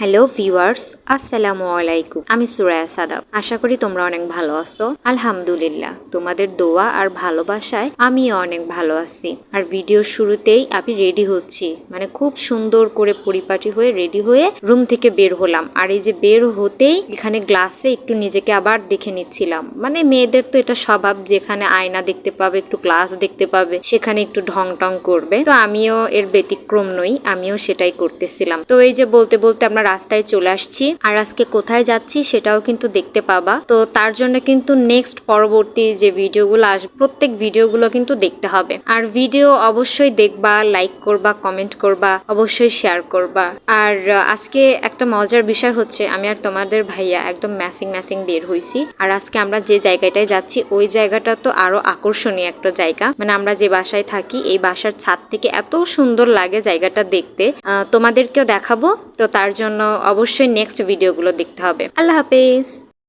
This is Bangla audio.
হ্যালো ভিউয়ার্স, আসসালামু আলাইকুম। আমি সুরায়া সাদাব। আশা করি তোমরা অনেক ভালো আছো। আলহামদুলিল্লাহ, তোমাদের দোয়া আর ভালোবাসায় আমিও অনেক ভালো আছি। আর ভিডিওর শুরুতেই আমি রেডি হচ্ছি, মানে খুব সুন্দর করে পরিপাটি হয়ে রেডি হয়ে রুম থেকে বের হলাম। আর এই যে বের হতেই এখানে গ্লাসে একটু নিজেকে আবার দেখে নিচ্ছিলাম। মানে মেয়েদের তো এটা স্বভাব, যেখানে আয়না দেখতে পাবে, একটু গ্লাস দেখতে পাবে, সেখানে একটু ঢং টং করবে। তো আমিও এর ব্যতিক্রম নই, আমিও সেটাই করতেছিলাম। তো এই যে বলতে বলতে আমরা রাস্তায় চলে আসছি, আর আজকে কোথায় যাচ্ছি সেটাও কিন্তু দেখতে পাবা। তো তার জন্য কিন্তু নেক্সট পরবর্তী যে ভিডিওগুলো আসবে, প্রত্যেক ভিডিওগুলো কিন্তু দেখতে হবে। আর ভিডিও অবশ্যই দেখবা, লাইক করবা, কমেন্ট করবা, অবশ্যই শেয়ার করবা। আর আজকে একটা মজার বিষয় হচ্ছে, আমি আর তোমাদের ভাইয়া একদম ম্যাচিং বের হইছি। আর আজকে আমরা যে জায়গাটায় যাচ্ছি ওই জায়গাটা তো আরো আকর্ষণীয় একটা জায়গা। মানে আমরা যে বাসায় থাকি এই বাসার ছাদ থেকে এত সুন্দর লাগে জায়গাটা দেখতে, তোমাদেরকেও দেখাবো। তো তার জন্য অবশ্যই নেক্সট ভিডিওগুলো দেখতে হবে। আল্লাহ হাফেজ।